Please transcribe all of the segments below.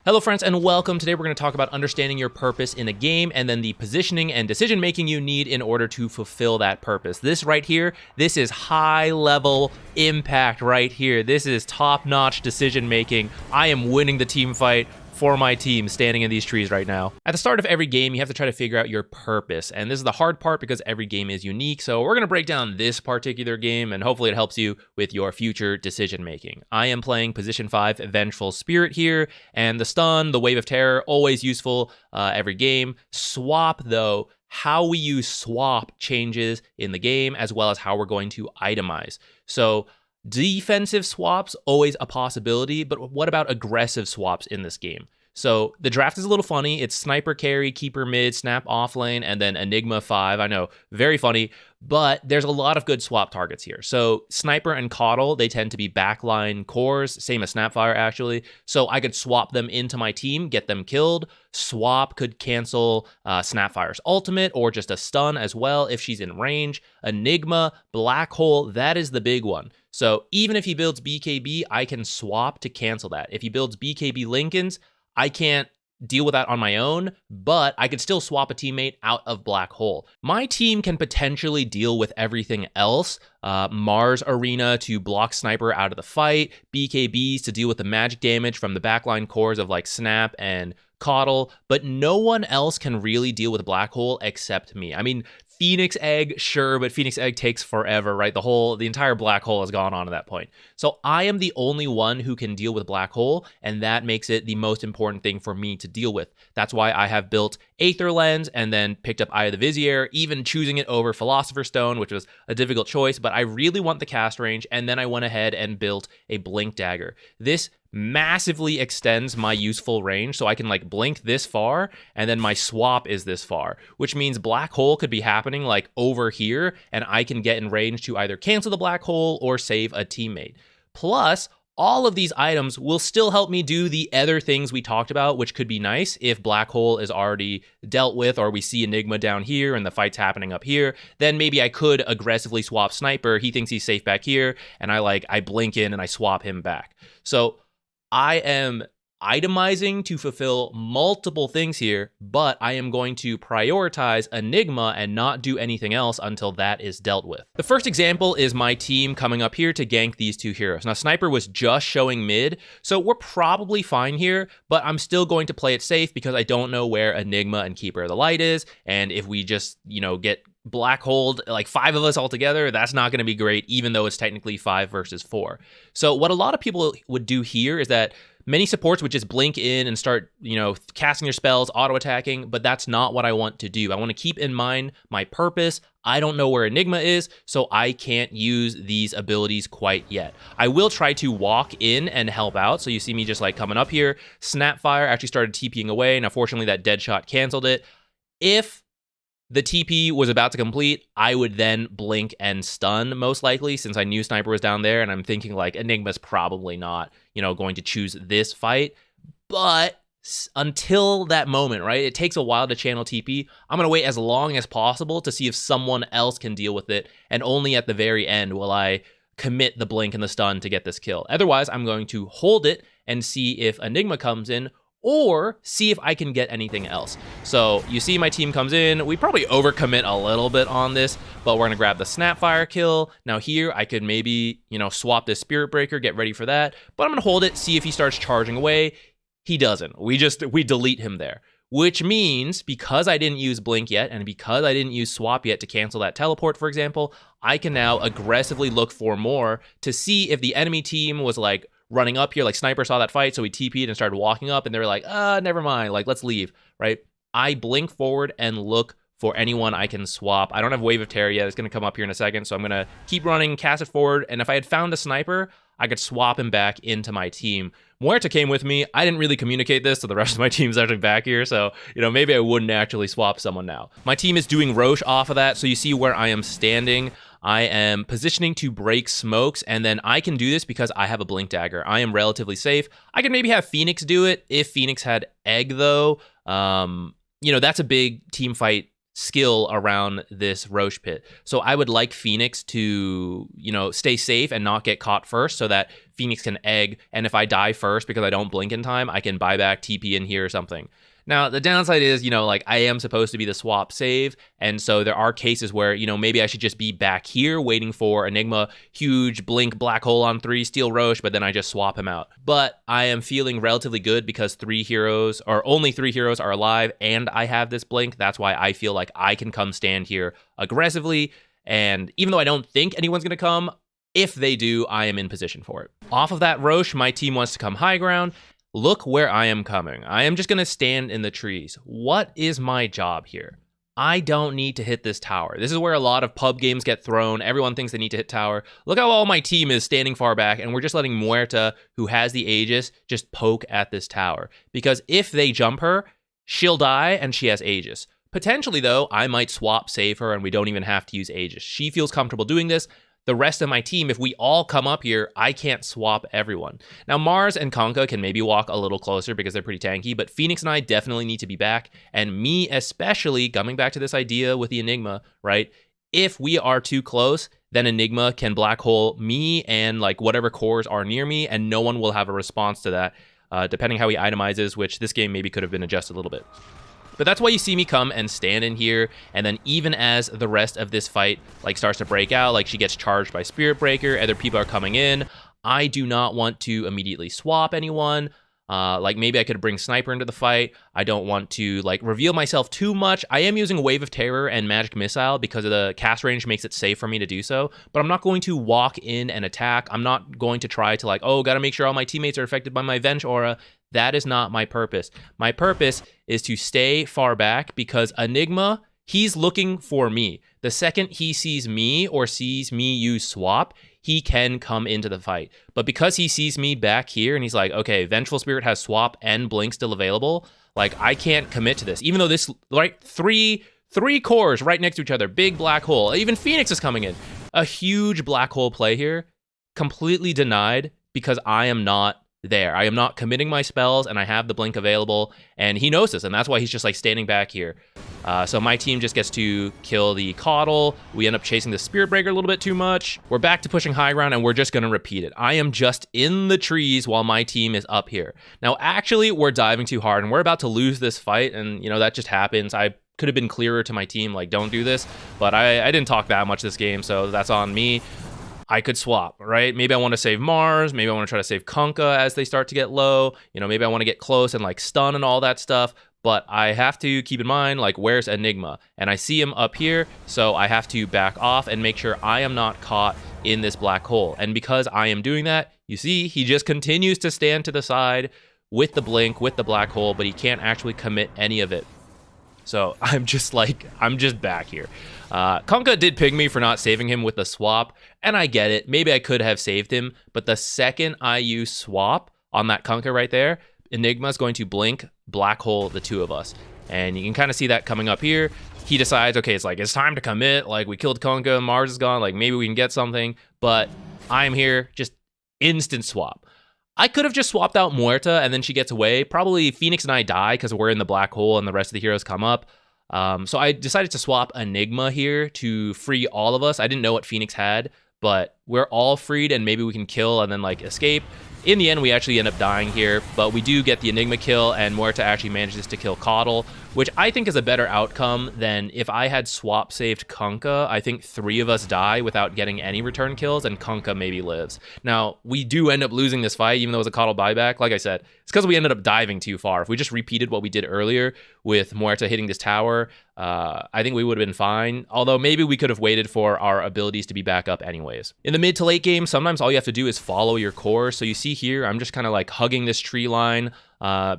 Hello friends and welcome. Today we're going to talk about understanding your purpose in a game and then the positioning and decision making you need in order to fulfill that purpose. This right here, this is high level impact right here. This is top-notch decision making. I am winning the team fight for my team standing in these trees right now. At the start of every game, you have to try to figure out your purpose. And this is the hard part because every game is unique. So we're going to break down this particular game and hopefully it helps you with your future decision making. I am playing position 5 Vengeful Spirit here, and the stun, the wave of terror, always useful every game. Swap though, how we use swap changes in the game as well as how we're going to itemize. So defensive swaps, always a possibility, but what about aggressive swaps in this game? So the draft is a little funny. It's sniper carry, keeper mid, snap off lane, and then enigma 5. I know, very funny, but there's a lot of good swap targets here. So sniper and coddle, they tend to be backline cores, same as snapfire actually. So I could swap them into my team, get them killed. Swap could cancel snapfire's ultimate or just a stun as well if she's in range. Enigma, black hole, that is the big one. So even if he builds BKB, I can swap to cancel that. If he builds BKB Lincolns, I can't deal with that on my own, but I could still swap a teammate out of black hole. My team can potentially deal with everything else. Mars Arena to block sniper out of the fight, BKBs to deal with the magic damage from the backline cores of like Snap and Coddle, but no one else can really deal with black hole except me. I mean, Phoenix Egg, sure, but Phoenix Egg takes forever, right? The entire black hole has gone on at that point. So I am the only one who can deal with black hole, and that makes it the most important thing for me to deal with. That's why I have built Aether Lens and then picked up Eye of the Vizier, even choosing it over Philosopher's Stone, which was a difficult choice, but I really want the cast range, and then I went ahead and built a Blink Dagger. This massively extends my useful range, so I can like blink this far and then my swap is this far, which means black hole could be happening like over here and I can get in range to either cancel the black hole or save a teammate. Plus, all of these items will still help me do the other things we talked about, which could be nice if black hole is already dealt with or we see enigma down here and the fight's happening up here. Then maybe I could aggressively swap sniper. He thinks he's safe back here and I blink in and I swap him back. So I am itemizing to fulfill multiple things here, but I am going to prioritize Enigma and not do anything else until that is dealt with. The first example is my team coming up here to gank these two heroes. Now, Sniper was just showing mid, so we're probably fine here, but I'm still going to play it safe because I don't know where Enigma and Keeper of the Light is, and if we just, get black hold, like 5 of us all together, that's not going to be great, even though it's technically 5 versus 4. So what a lot of people would do here is that many supports would just blink in and start, casting your spells, auto-attacking, but that's not what I want to do. I want to keep in mind my purpose. I don't know where Enigma is, so I can't use these abilities quite yet. I will try to walk in and help out, so you see me just like coming up here. Snapfire actually started TPing away. Now, fortunately, that dead shot canceled it. If the TP was about to complete, I would then blink and stun, most likely, since I knew Sniper was down there, and I'm thinking, like, Enigma's probably not, going to choose this fight. But until that moment, right, it takes a while to channel TP. I'm going to wait as long as possible to see if someone else can deal with it, and only at the very end will I commit the blink and the stun to get this kill. Otherwise, I'm going to hold it and see if Enigma comes in, or see if I can get anything else. So you see my team comes in. We probably overcommit a little bit on this, but we're gonna grab the Snapfire kill. Now here, I could maybe, swap this Spirit Breaker, get ready for that, but I'm gonna hold it, see if he starts charging away. He doesn't. We delete him there, which means because I didn't use Blink yet, and because I didn't use Swap yet to cancel that teleport, for example, I can now aggressively look for more to see if the enemy team was like running up here, like Sniper saw that fight, so he TP'd and started walking up, and they were like, never mind, like, let's leave, right? I blink forward and look for anyone I can swap. I don't have Wave of Terror yet. It's going to come up here in a second, so I'm going to keep running, cast it forward, and if I had found a Sniper, I could swap him back into my team. Muerta came with me. I didn't really communicate this to the rest of my team's actually back here, so, maybe I wouldn't actually swap someone now. My team is doing Roche off of that, so you see where I am standing. I am positioning to break smokes, and then I can do this because I have a Blink Dagger. I am relatively safe. I could maybe have Phoenix do it. If Phoenix had Egg, though, that's a big team fight skill around this Roche pit. So I would like Phoenix to, stay safe and not get caught first so that Phoenix can egg, and if I die first because I don't blink in time, I can buy back TP in here or something. Now, the downside is, like I am supposed to be the swap save, and so there are cases where, maybe I should just be back here waiting for Enigma, huge blink, black hole on 3, steal Roche, but then I just swap him out. But I am feeling relatively good because only 3 heroes are alive, and I have this blink. That's why I feel like I can come stand here aggressively, and even though I don't think anyone's going to come, if they do, I am in position for it. Off of that Roche, my team wants to come high ground. Look where I am coming. I am just going to stand in the trees. What is my job here? I don't need to hit this tower. This is where a lot of pub games get thrown. Everyone thinks they need to hit tower. Look how all my team is standing far back, and we're just letting Muerta, who has the Aegis, just poke at this tower. Because if they jump her, she'll die, and she has Aegis. Potentially, though, I might swap save her, and we don't even have to use Aegis. She feels comfortable doing this. The rest of my team, if we all come up here, I can't swap everyone. Now, Mars and Conca can maybe walk a little closer because they're pretty tanky, but Phoenix and I definitely need to be back, and me especially, coming back to this idea with the Enigma, right? If we are too close, then Enigma can black hole me and like whatever cores are near me, and no one will have a response to that, depending how he itemizes, which this game maybe could have been adjusted a little bit. But that's why you see me come and stand in here, and then even as the rest of this fight like starts to break out, like she gets charged by Spirit Breaker, other people are coming in, I do not want to immediately swap anyone. Like maybe I could bring Sniper into the fight. I don't want to like reveal myself too much. I am using Wave of Terror and Magic Missile because of the cast range makes it safe for me to do so, but I'm not going to walk in and attack. I'm not going to try to like, oh, gotta make sure all my teammates are affected by my Venge aura. That is not my purpose. My purpose is to stay far back because Enigma, he's looking for me. The second he sees me or sees me use swap, he can come into the fight. But because he sees me back here and he's like, okay, Vengeful Spirit has swap and blink still available, like I can't commit to this. Even though this, right, three cores right next to each other, big black hole. Even Phoenix is coming in. A huge black hole play here, completely denied because I am not there. I am not committing my spells, and I have the blink available, and he knows this, and that's why he's just like standing back here. So my team just gets to kill the Coddle. We end up chasing the Spirit Breaker a little bit too much. We're back to pushing high ground, and we're just going to repeat it. I am just in the trees while my team is up here. Now, actually, we're diving too hard, and we're about to lose this fight, and that just happens. I could have been clearer to my team, like, don't do this, but I didn't talk that much this game, so that's on me. I could swap, right? Maybe I want to save Mars. Maybe I want to try to save Conca as they start to get low. Maybe I want to get close and like stun and all that stuff. But I have to keep in mind, like, where's Enigma? And I see him up here, so I have to back off and make sure I am not caught in this black hole. And because I am doing that, you see, he just continues to stand to the side with the blink, with the black hole, but he can't actually commit any of it. So I'm just back here. Conca did ping me for not saving him with the swap, and I get it. Maybe I could have saved him, but the second I use swap on that Conca right there, Enigma's going to blink, black hole the two of us. And you can kind of see that coming up here. He decides, okay, it's time to commit. Like, we killed Conca, Mars is gone, like, maybe we can get something. But I'm here, just instant swap. I could have just swapped out Muerta and then she gets away. Probably Phoenix and I die because we're in the black hole and the rest of the heroes come up. So I decided to swap Enigma here to free all of us. I didn't know what Phoenix had, but we're all freed and maybe we can kill and then like escape. In the end, we actually end up dying here, but we do get the Enigma kill, and Muerta actually manages to kill Coddle, which I think is a better outcome than if I had swap saved Conca. I think 3 of us die without getting any return kills, and Conca maybe lives. Now, we do end up losing this fight, even though it was a Coddle buyback. Like I said, it's because we ended up diving too far. If we just repeated what we did earlier with Muerta hitting this tower, I think we would have been fine. Although maybe we could have waited for our abilities to be back up anyways. In the mid to late game, sometimes all you have to do is follow your core. So you see here, I'm just kind of like hugging this tree line,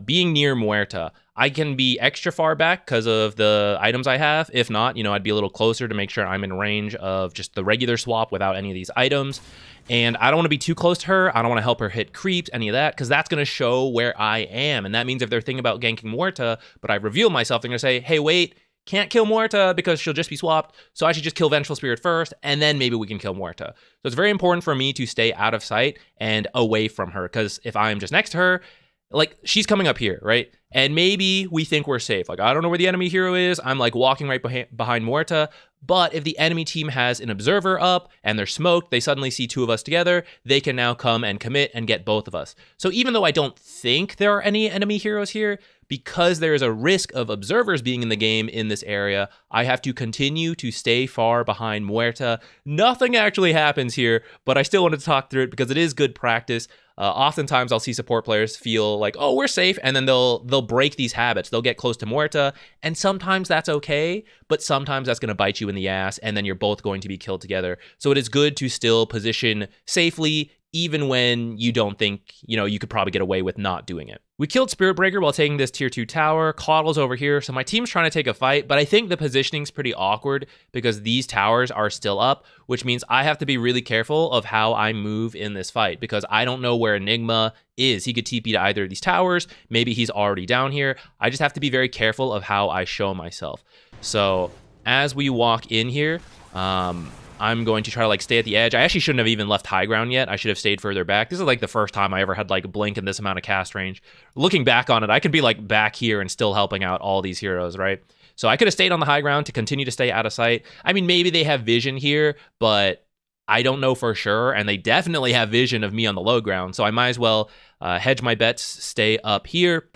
being near Muerta. I can be extra far back because of the items I have. If not, I'd be a little closer to make sure I'm in range of just the regular swap without any of these items. And I don't want to be too close to her. I don't want to help her hit creeps, any of that, because that's going to show where I am. And that means if they're thinking about ganking Muerta, but I reveal myself, they're going to say, hey, wait, can't kill Muerta because she'll just be swapped, so I should just kill Vengeful Spirit first, and then maybe we can kill Muerta. So it's very important for me to stay out of sight and away from her, because if I'm just next to her, like she's coming up here, right? And maybe we think we're safe. Like, I don't know where the enemy hero is. I'm like walking right behind Muerta. But if the enemy team has an observer up and they're smoked, they suddenly see 2 of us together, they can now come and commit and get both of us. So even though I don't think there are any enemy heroes here, because there is a risk of observers being in the game in this area, I have to continue to stay far behind Muerta. Nothing actually happens here, but I still wanted to talk through it because it is good practice. Oftentimes I'll see support players feel like, oh, we're safe, and then they'll break these habits. They'll get close to Muerta, and sometimes that's okay, but sometimes that's going to bite you in the ass, and then you're both going to be killed together. So it is good to still position safely, even when you don't think, you could probably get away with not doing it. We killed Spirit Breaker while taking this tier 2 tower. Coddle's over here, so my team's trying to take a fight, but I think the positioning's pretty awkward because these towers are still up, which means I have to be really careful of how I move in this fight because I don't know where Enigma is. He could TP to either of these towers. Maybe he's already down here. I just have to be very careful of how I show myself. So as we walk in here, I'm going to try to like stay at the edge. I actually shouldn't have even left high ground yet. I should have stayed further back. This is like the first time I ever had like blink in this amount of cast range. Looking back on it, I could be like back here and still helping out all these heroes, right? So I could have stayed on the high ground to continue to stay out of sight. I mean, maybe they have vision here, but I don't know for sure. And they definitely have vision of me on the low ground. So I might as well hedge my bets, stay up here.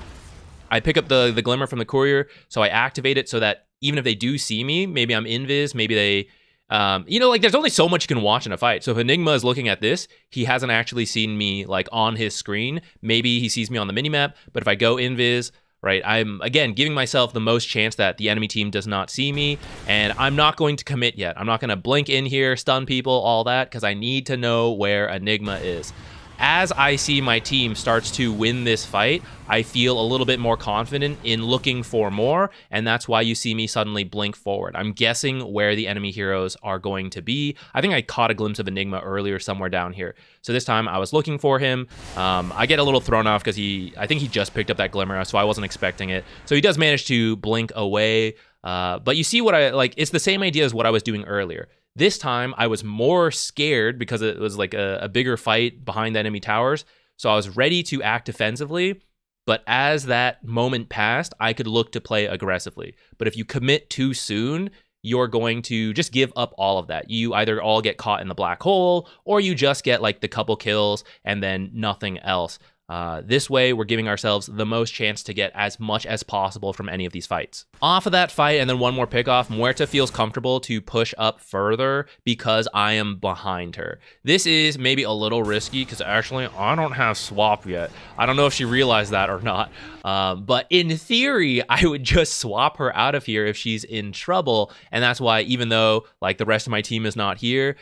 I pick up the glimmer from the courier. So I activate it so that even if they do see me, maybe I'm invis, maybe they... like there's only so much you can watch in a fight. So if Enigma is looking at this, he hasn't actually seen me like on his screen. Maybe he sees me on the minimap, but if I go invis, right, I'm again giving myself the most chance that the enemy team does not see me, and I'm not going to commit yet. I'm not going to blink in here, stun people, all that, because I need to know where Enigma is. As I see my team starts to win this fight, I feel a little bit more confident in looking for more, and that's why you see me suddenly blink forward. I'm guessing where the enemy heroes are going to be. I think I caught a glimpse of Enigma earlier somewhere down here. So this time I was looking for him. I get a little thrown off because I think he just picked up that glimmer, so I wasn't expecting it. So he does manage to blink away, but you see what it's the same idea as what I was doing earlier. This time, I was more scared because it was like a bigger fight behind the enemy towers. So I was ready to act defensively. But as that moment passed, I could look to play aggressively. But if you commit too soon, you're going to just give up all of that. You either all get caught in the black hole, or you just get like the couple kills and then nothing else. This way, we're giving ourselves the most chance to get as much as possible from any of these fights. Off of that fight, and then one more pickoff, Muerta feels comfortable to push up further because I am behind her. This is maybe a little risky because actually I don't have swap yet. I don't know if she realized that or not. But in theory, I would just swap her out of here if she's in trouble. And that's why even though like the rest of my team is not here,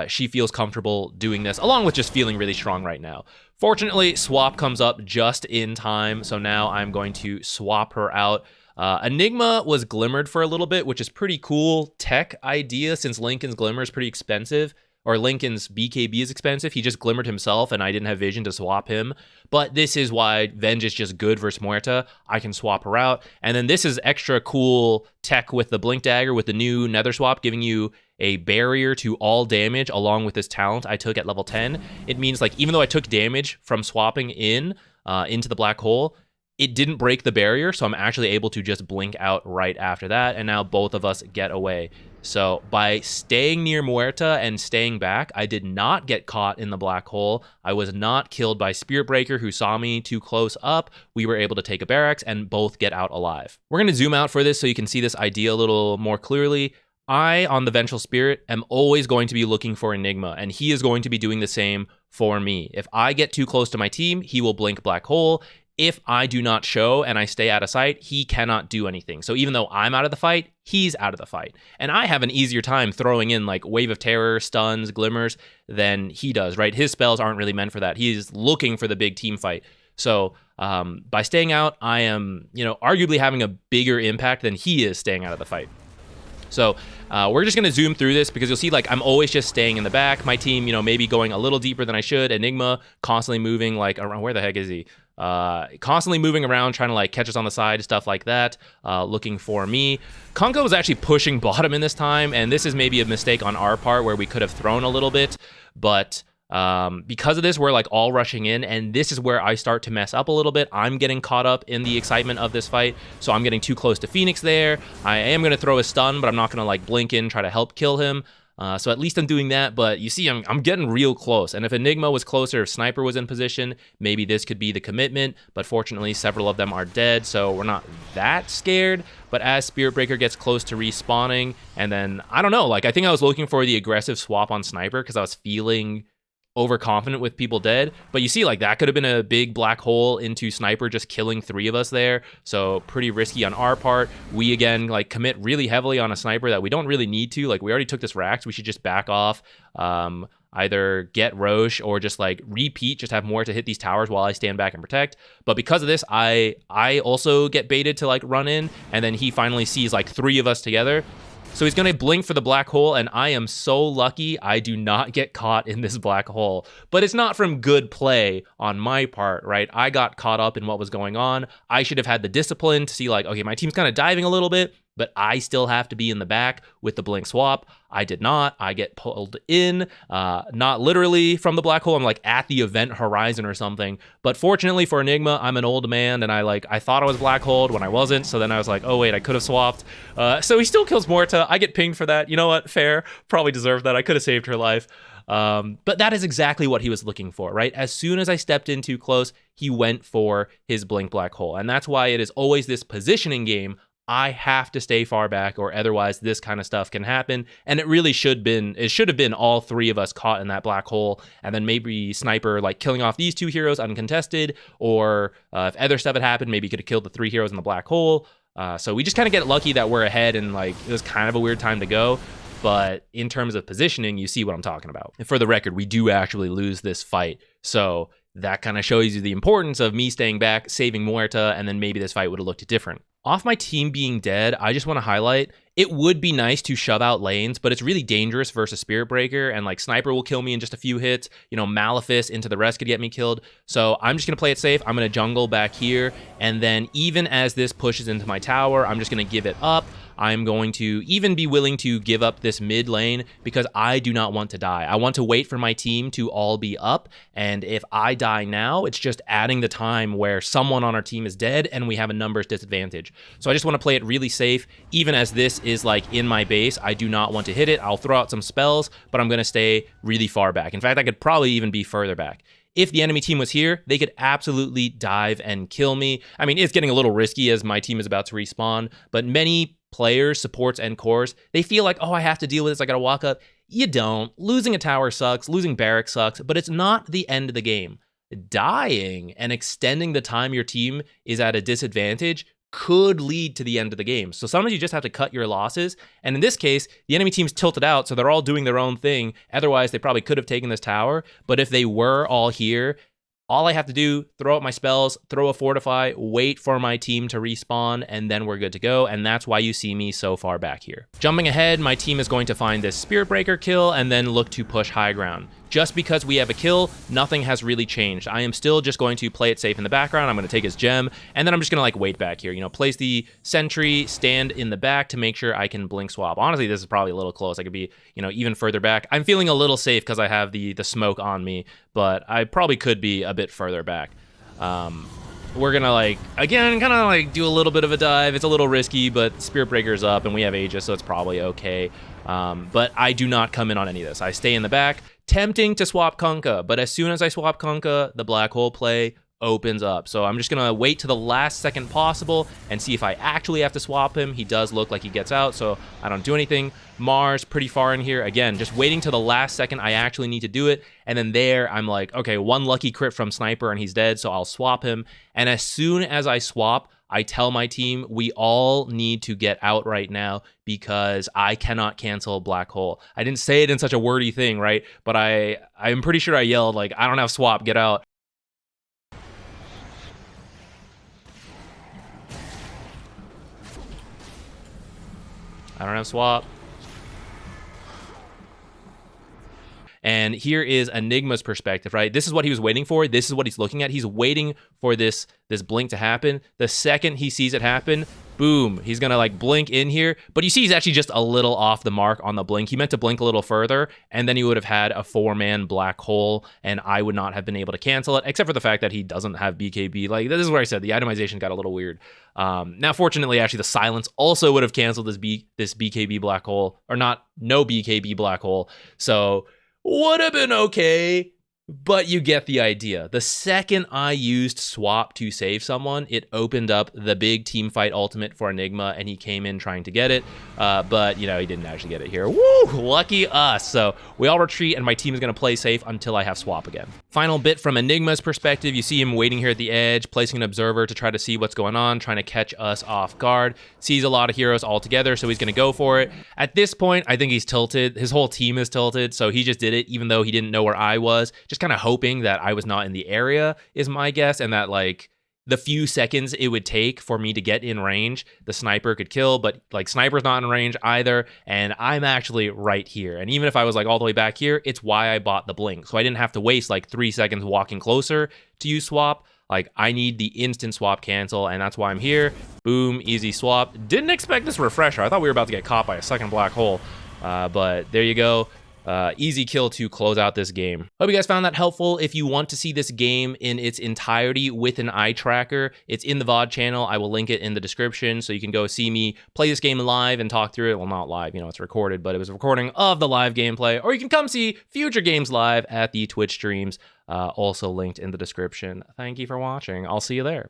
she feels comfortable doing this, along with just feeling really strong right now. Fortunately, swap comes up just in time, so now I'm going to swap her out. Enigma was glimmered for a little bit, which is pretty cool tech idea since Lincoln's glimmer is pretty expensive, or Lincoln's BKB is expensive. He just glimmered himself, and I didn't have vision to swap him. But this is why Venge is just good versus Muerta. I can swap her out. And then this is extra cool tech with the Blink Dagger with the new Nether Swap, giving you a barrier to all damage along with this talent I took at level 10. It means like even though I took damage from swapping into the black hole, it didn't break the barrier, so I'm actually able to just blink out right after that, and now both of us get away. So by staying near Muerta and staying back, I did not get caught in the black hole. I was not killed by Spirit Breaker, who saw me too close up. We were able to take a barracks and both get out alive. We're going to zoom out for this so you can see this idea a little more clearly. I, on the Vengeful Spirit, am always going to be looking for Enigma, and he is going to be doing the same for me. If I get too close to my team, he will blink black hole. If I do not show and I stay out of sight, he cannot do anything. So even though I'm out of the fight, he's out of the fight. And I have an easier time throwing in like Wave of Terror, stuns, glimmers than he does, right? His spells aren't really meant for that. He's looking for the big team fight. So by staying out, I am, arguably having a bigger impact than he is staying out of the fight. So we're just going to zoom through this because you'll see like I'm always just staying in the back. My team, maybe going a little deeper than I should. Enigma constantly moving like around. Where the heck is he? Constantly moving around, trying to like catch us on the side, stuff like that, looking for me. Kunko was actually pushing bottom in this time, and this is maybe a mistake on our part where we could have thrown a little bit, but Because of this, we're like all rushing in, and this is where I start to mess up a little bit. I'm getting caught up in the excitement of this fight, so I'm getting too close to Phoenix there. I am going to throw a stun, but I'm not going to like blink in, try to help kill him. So at least I'm doing that, but you see, I'm getting real close. And if Enigma was closer, if Sniper was in position, maybe this could be the commitment. But fortunately, several of them are dead, so we're not that scared. But as Spirit Breaker gets close to respawning, and then, I don't know, like, I think I was looking for the aggressive swap on Sniper because I was feeling overconfident with people dead, but you see, like, that could have been a big black hole into Sniper just killing 3 of us there, so pretty risky on our part. We again like commit really heavily on a Sniper that we don't really need to. Like, we already took this Rax, we should just back off, either get Roche or just like repeat, just have more to hit these towers while I stand back and protect. But because of this, I also get baited to like run in, and then he finally sees like 3 of us together. So he's going to blink for the black hole, and I am so lucky I do not get caught in this black hole. But it's not from good play on my part, right? I got caught up in what was going on. I should have had the discipline to see like, okay, my team's kind of diving a little bit, but I still have to be in the back with the blink swap. I did not. I get pulled in, not literally from the black hole. I'm like at the event horizon or something. But fortunately for Enigma, I'm an old man, and I thought I was black holed when I wasn't. So then I was like, oh wait, I could have swapped. So he still kills Morta. I get pinged for that. You know what? Fair. Probably deserved that. I could have saved her life. But that is exactly what he was looking for, right? As soon as I stepped in too close, he went for his blink black hole. And that's why it is always this positioning game. I have to stay far back, or otherwise this kind of stuff can happen. And it really should have been all 3 of us caught in that black hole, and then maybe Sniper like killing off these 2 heroes uncontested, or if other stuff had happened, maybe he could have killed the 3 heroes in the black hole. So we just kind of get lucky that we're ahead, and like it was kind of a weird time to go. But in terms of positioning, you see what I'm talking about. And for the record, we do actually lose this fight. So that kind of shows you the importance of me staying back, saving Muerta, and then maybe this fight would have looked different. Off my team being dead, I just want to highlight, it would be nice to shove out lanes, but it's really dangerous versus Spirit Breaker, and like Sniper will kill me in just a few hits. You know, Malefice into the rest could get me killed. So I'm just going to play it safe. I'm going to jungle back here, and then even as this pushes into my tower, I'm just going to give it up. I'm going to even be willing to give up this mid lane because I do not want to die. I want to wait for my team to all be up, and if I die now, it's just adding the time where someone on our team is dead and we have a numbers disadvantage. So I just want to play it really safe. Even as this is like in my base, I do not want to hit it. I'll throw out some spells, but I'm going to stay really far back. In fact, I could probably even be further back. If the enemy team was here, they could absolutely dive and kill me. I mean, it's getting a little risky as my team is about to respawn, but many players, supports, and cores, they feel like, oh, I have to deal with this, I gotta walk up. You don't. Losing a tower sucks, losing barracks sucks, but it's not the end of the game. Dying and extending the time your team is at a disadvantage could lead to the end of the game. So sometimes you just have to cut your losses. And in this case, the enemy team's tilted out, so they're all doing their own thing. Otherwise, they probably could have taken this tower. But if they were all here, all I have to do, throw out my spells, throw a fortify, wait for my team to respawn, and then we're good to go. And that's why you see me so far back here. Jumping ahead, my team is going to find this Spirit Breaker kill and then look to push high ground. Just because we have a kill, nothing has really changed. I am still just going to play it safe in the background. I'm going to take his gem, and then I'm just going to like wait back here. You know, place the sentry, stand in the back to make sure I can blink swap. Honestly, this is probably a little close. I could be, you know, even further back. I'm feeling a little safe because I have the smoke on me, but I probably could be a bit further back. We're gonna like, again, kind of like do a little bit of a dive. It's a little risky, but Spirit Breaker's up and we have Aegis, so it's probably okay. But I do not come in on any of this. I stay in the back, tempting to swap Kunkka, but as soon as I swap Kunkka, the black hole play opens up. So I'm just gonna wait to the last second possible and see if I actually have to swap him. He does look like he gets out, so I don't do anything. Mars pretty far in here. Again, just waiting to the last second I actually need to do it. And then there, I'm like, okay, one lucky crit from Sniper and he's dead, so I'll swap him. And as soon as I swap, I tell my team, we all need to get out right now because I cannot cancel black hole. I didn't say it in such a wordy thing, right? But I'm pretty sure I yelled, like, I don't have swap, get out. I don't have swap. And here is Enigma's perspective, right? This is what he was waiting for. This is what he's looking at. He's waiting for this blink to happen. The second he sees it happen, Boom. He's going to like blink in here. But you see he's actually just a little off the mark on the blink. He meant to blink a little further, and then he would have had a 4-man black hole, and I would not have been able to cancel it, except for the fact that he doesn't have BKB. Like, this is where I said the itemization got a little weird. Now, fortunately, actually, the silence also would have canceled this BKB black hole, or no BKB black hole. So, would have been okay. But you get the idea. The second I used swap to save someone, it opened up the big team fight ultimate for Enigma, and he came in trying to get it. But, you know, he didn't actually get it here. Woo! Lucky us. So we all retreat, and my team is going to play safe until I have swap again. Final bit from Enigma's perspective. You see him waiting here at the edge, placing an observer to try to see what's going on, trying to catch us off guard. Sees a lot of heroes all together, so he's going to go for it. At this point, I think he's tilted. His whole team is tilted, so he just did it, even though he didn't know where I was. Just kind of hoping that I was not in the area is my guess, and that like the few seconds it would take for me to get in range, the sniper could kill, but like sniper's not in range either, and I'm actually right here. And even if I was like all the way back here, it's why I bought the blink. So I didn't have to waste like 3 seconds walking closer to use swap. Like, I need the instant swap cancel, and that's why I'm here. Boom, easy swap. Didn't expect this refresher. I thought we were about to get caught by a second black hole, but there you go. Easy kill to close out this game. Hope you guys found that helpful. If you want to see this game in its entirety with an eye tracker, it's in the VOD channel. I will link it in the description, so you can go see me play this game live and talk through it. Well, not live, you know, it's recorded, but it was a recording of the live gameplay. Or you can come see future games live at the Twitch streams, also linked in the description. Thank you for watching. I'll see you there.